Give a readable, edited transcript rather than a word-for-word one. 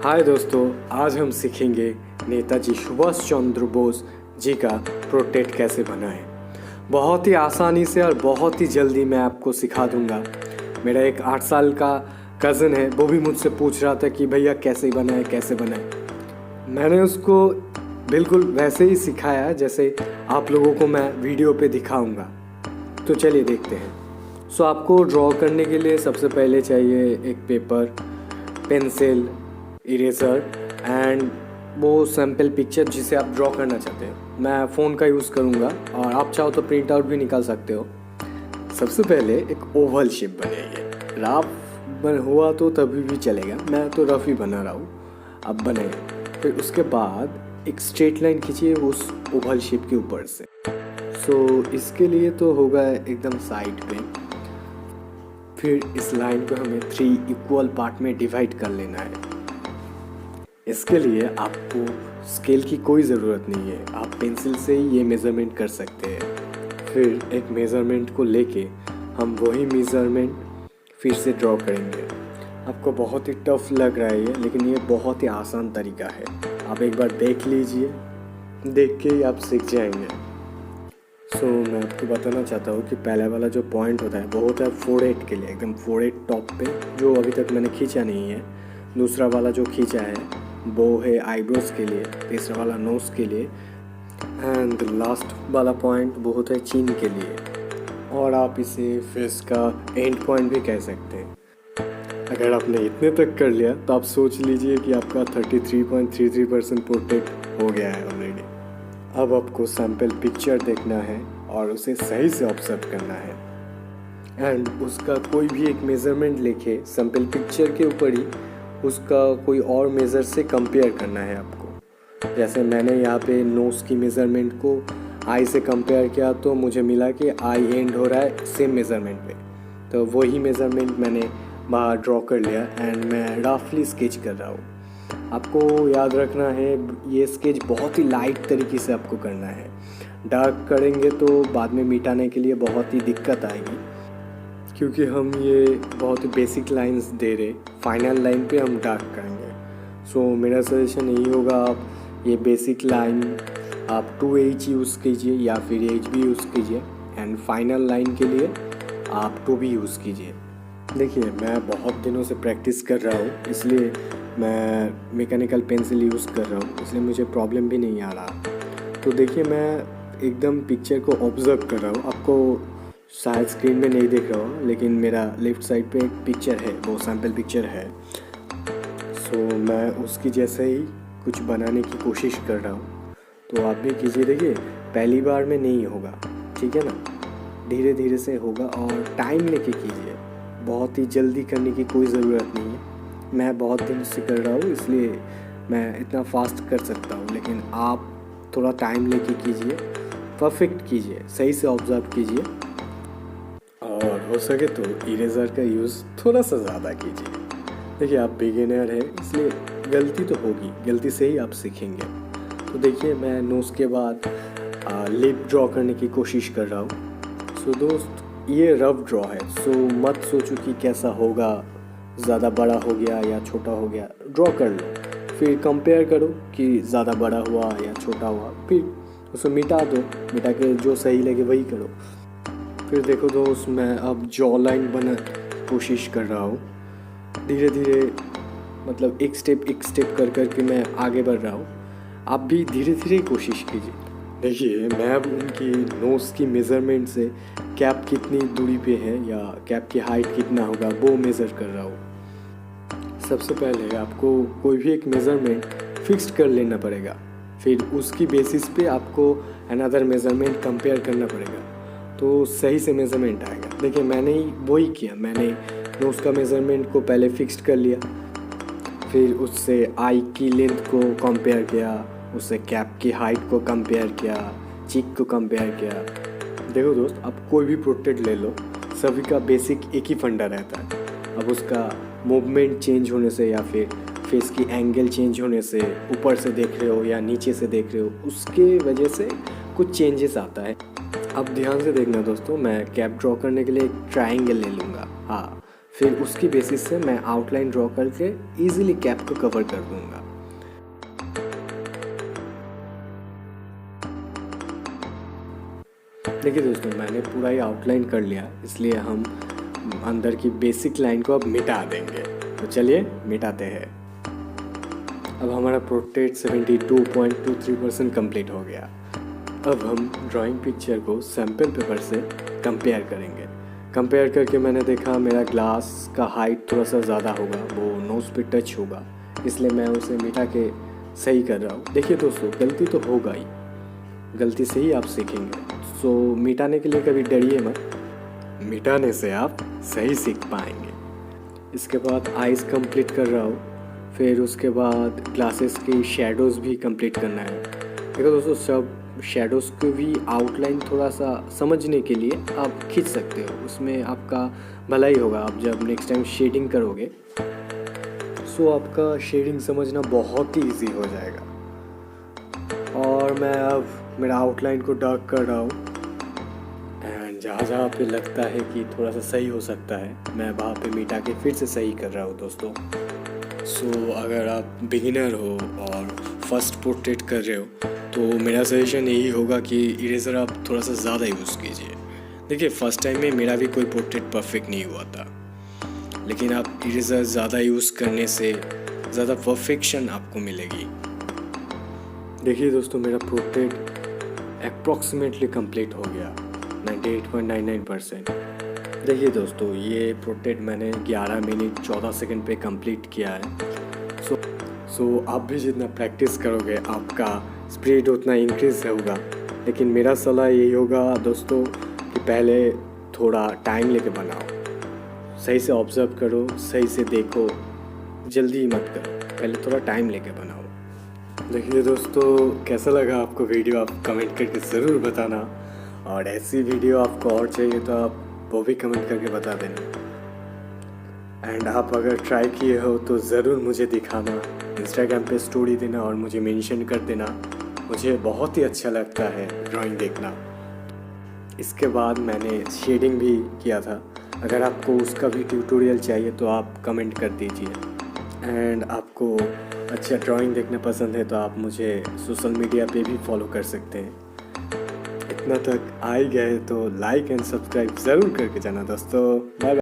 हाय दोस्तों, आज हम सीखेंगे नेताजी सुभाष चंद्र बोस जी का पोर्ट्रेट कैसे बनाएं। बहुत ही आसानी से और बहुत ही जल्दी मैं आपको सिखा दूंगा। मेरा एक 8 साल का कज़न है, वो भी मुझसे पूछ रहा था कि भैया कैसे बनाए। मैंने उसको बिल्कुल वैसे ही सिखाया जैसे आप लोगों को मैं वीडियो पे दिखाऊंगा। तो चलिए देखते हैं। आपको ड्रॉ करने के लिए सबसे पहले चाहिए एक पेपर, पेंसिल, इरेजर एंड वो सैम्पल पिक्चर जिसे आप ड्रॉ करना चाहते हैं। मैं फ़ोन का यूज़ करूँगा और आप चाहो तो प्रिंट आउट भी निकाल सकते हो। सबसे पहले एक ओवल शेप बनाइए। रफ हुआ तो तभी भी चलेगा, मैं तो रफ ही बना रहा हूँ। अब बनाइए। फिर उसके बाद एक स्ट्रेट लाइन खींचिए उस ओवल शेप के ऊपर से। इसके लिए तो होगा एकदम साइड पे। फिर इस लाइन को हमें 3 इक्वल पार्ट में डिवाइड कर लेना है। इसके लिए आपको स्केल की कोई ज़रूरत नहीं है, आप पेंसिल से ही ये मेज़रमेंट कर सकते हैं। फिर एक मेज़रमेंट को लेके हम वही मेज़रमेंट फिर से ड्रॉ करेंगे। आपको बहुत ही टफ लग रहा है ये, लेकिन ये बहुत ही आसान तरीका है। आप एक बार देख लीजिए, देख के ही आप सीख जाएंगे। मैं आपको बताना चाहता हूँ कि पहला वाला जो पॉइंट होता है वो होता है फोरहेड के लिए, एकदम फोरहेड टॉप पे, जो अभी तक मैंने खींचा नहीं है। दूसरा वाला जो खींचा है वो है आईब्रोज के लिए, तीसरा वाला नोज़ के लिए एंड लास्ट वाला पॉइंट वो होता है चिन के लिए, और आप इसे फेस का एंड पॉइंट भी कह सकते हैं। अगर आपने इतने तक कर लिया तो आप सोच लीजिए कि आपका 33.33% पोर्ट्रेट हो गया है ऑलरेडी। अब आपको सैम्पल पिक्चर देखना है और उसे सही से ऑब्जर्व करना है एंड उसका कोई भी एक मेज़रमेंट लेके सैम्पल पिक्चर के ऊपर ही उसका कोई और मेज़र से कंपेयर करना है आपको। जैसे मैंने यहाँ पे नोज़ की मेज़रमेंट को आई से कंपेयर किया तो मुझे मिला कि आई एंड हो रहा है सेम मेज़रमेंट पे, तो वही मेज़रमेंट मैंने बाहर ड्रॉ कर लिया एंड मैं रफली स्केच कर रहा हूँ। आपको याद रखना है ये स्केच बहुत ही लाइट तरीके से आपको करना है। डार्क करेंगे तो बाद में मिटाने के लिए बहुत ही दिक्कत आएगी, क्योंकि हम ये बहुत ही बेसिक लाइंस दे रहे, फाइनल लाइन पे हम डार्क करेंगे। मेरा सजेशन यही होगा, आप ये बेसिक लाइन आप 2H यूज़ कीजिए या फिर H भी यूज़ कीजिए एंड फाइनल लाइन के लिए आप 2 भी यूज़ कीजिए। देखिए मैं बहुत दिनों से प्रैक्टिस कर रहा हूँ, इसलिए मैं मैकेनिकल पेंसिल यूज़ कर रहा हूँ, इसलिए मुझे प्रॉब्लम भी नहीं आ रहा। तो देखिए मैं एकदम पिक्चर को ऑब्ज़र्व कर रहा हूँ। आपको शायद स्क्रीन में नहीं देख रहा हूँ, लेकिन मेरा लेफ़्ट साइड पे एक पिक्चर है, वो सैम्पल पिक्चर है। मैं उसकी जैसे ही कुछ बनाने की कोशिश कर रहा हूँ, तो आप भी कीजिए। देखिए पहली बार में नहीं होगा, ठीक है ना, धीरे धीरे से होगा और टाइम लेके कीजिए। बहुत ही जल्दी करने की कोई ज़रूरत नहीं है। मैं बहुत दिन से कर रहा हूँ इसलिए मैं इतना फास्ट कर सकता हूँ, लेकिन आप थोड़ा टाइम लेके कीजिए, परफेक्ट कीजिए, सही से ऑब्ज़र्व कीजिए और हो सके तो इरेज़र का यूज़ थोड़ा सा ज़्यादा कीजिए। देखिए आप बिगिनर है इसलिए गलती तो होगी, गलती से ही आप सीखेंगे। तो देखिए मैं नोज़ के बाद लिप ड्रॉ करने की कोशिश कर रहा हूँ। दोस्त ये रफ ड्रॉ है, मत सोचो कि कैसा होगा, ज़्यादा बड़ा हो गया या छोटा हो गया। ड्रॉ कर लो, फिर कंपेयर करो कि ज़्यादा बड़ा हुआ या छोटा हुआ, फिर उसे मिटा दो, मिटा के जो सही लगे वही करो। फिर देखो दोस्त मैं अब जॉ लाइन बना कोशिश कर रहा हूँ। धीरे धीरे मतलब एक स्टेप कर करके मैं आगे बढ़ रहा हूँ। आप भी धीरे धीरे कोशिश कीजिए। देखिए मैं अब उनकी नोज़ की मेज़रमेंट से कैप कितनी दूरी पे है या कैप की हाइट कितना होगा वो मेज़र कर रहा हूँ। सबसे पहले आपको कोई भी एक मेज़रमेंट फिक्स्ड कर लेना पड़ेगा, फिर उसकी बेसिस पे आपको अनदर मेज़रमेंट कंपेयर करना पड़ेगा, तो सही से मेज़रमेंट आएगा। देखिए मैंने ही वही किया, मैंने नोज़ का मेज़रमेंट को पहले फिक्स्ड कर लिया, फिर उससे आई की लेंथ को कंपेयर किया, उससे कैप की हाइट को कंपेयर किया, चिक को कंपेयर किया। देखो दोस्त आप कोई भी पोर्ट्रेट ले लो, सभी का बेसिक एक ही फंडा रहता है। अब उसका मूवमेंट चेंज होने से या फिर फेस की एंगल चेंज होने से, ऊपर से देख रहे हो या नीचे से देख रहे हो, उसके वजह से कुछ चेंजेस आता है। अब ध्यान से देखना दोस्तों, मैं कैप ड्रॉ करने के लिए एक ट्रायंगल ले लूँगा, हाँ, फिर उसकी बेसिस से मैं आउटलाइन ड्रॉ करके ईजिली कैप को कवर कर दूंगा। देखिए दोस्तों, मैंने पूरा ही आउटलाइन कर लिया, इसलिए हम अंदर की बेसिक लाइन को अब मिटा देंगे। तो चलिए मिटाते हैं। अब हमारा पोर्ट्रेट 72.23% कंप्लीट हो गया। अब हम ड्राइंग पिक्चर को सैम्पल पेपर से कंपेयर करेंगे। कंपेयर करके मैंने देखा मेरा ग्लास का हाइट थोड़ा सा ज़्यादा होगा, वो नोज़ पे टच होगा, इसलिए मैं उसे मिटा के सही कर रहा हूँ। देखिए दोस्तों, गलती तो होगा ही, गलती से ही आप सीखेंगे। सो मिटाने के लिए कभी डरिए मत, मिटाने से आप सही सीख पाएंगे। इसके बाद आइज़ कंप्लीट कर रहा हूँ, फिर उसके बाद ग्लासेस की शेडोज़ भी कंप्लीट करना है। देखो दोस्तों, सब शेडोज़ को भी आउटलाइन थोड़ा सा समझने के लिए आप खींच सकते हो, उसमें आपका भला ही होगा। आप जब नेक्स्ट टाइम शेडिंग करोगे सो आपका शेडिंग समझना बहुत ही ईजी हो जाएगा। और मैं अब मेरा आउटलाइन को डार्क कर रहा हूँ, एंड जहाँ पे लगता है कि थोड़ा सा सही हो सकता है, मैं वहाँ पे मिटा के फिर से सही कर रहा हूँ दोस्तों। सो अगर आप बिगिनर हो और फर्स्ट पोर्ट्रेट कर रहे हो तो मेरा सजेशन यही होगा कि इरेज़र आप थोड़ा सा ज़्यादा यूज़ कीजिए। देखिए, फ़र्स्ट टाइम में मेरा भी कोई पोर्ट्रेट परफेक्ट नहीं हुआ था, लेकिन आप इरेज़र ज़्यादा यूज़ करने से ज़्यादा परफेक्शन आपको मिलेगी। देखिए दोस्तों, मेरा पोर्ट्रेट अप्रॉक्सीमेटली कंप्लीट हो गया 98.99%। देखिए दोस्तों, ये पोर्ट्रेट मैंने 11 मिनट 14 सेकंड पे कंप्लीट किया है। सो आप भी जितना प्रैक्टिस करोगे आपका स्पीड उतना इंक्रीज़ होगा। लेकिन मेरा सलाह यही होगा दोस्तों कि पहले थोड़ा टाइम लेके बनाओ, सही से ऑब्ज़र्व करो, सही से देखो, जल्दी मत करो, पहले थोड़ा टाइम लेके बनाओ। देखिए दोस्तों, कैसा लगा आपको वीडियो, आप कमेंट करके ज़रूर बताना, और ऐसी वीडियो आपको और चाहिए तो आप वो भी कमेंट करके बता देना। एंड आप अगर ट्राई किए हो तो ज़रूर मुझे दिखाना, इंस्टाग्राम पे स्टोरी देना और मुझे मेंशन कर देना। मुझे बहुत ही अच्छा लगता है ड्राइंग देखना। इसके बाद मैंने शेडिंग भी किया था, अगर आपको उसका भी ट्यूटोरियल चाहिए तो आप कमेंट कर दीजिए। एंड आपको अच्छा ड्राइंग देखना पसंद है तो आप मुझे सोशल मीडिया पे भी फॉलो कर सकते हैं। इतना तक आ ही गए तो लाइक एंड सब्सक्राइब ज़रूर करके जाना दोस्तों। Bye bye.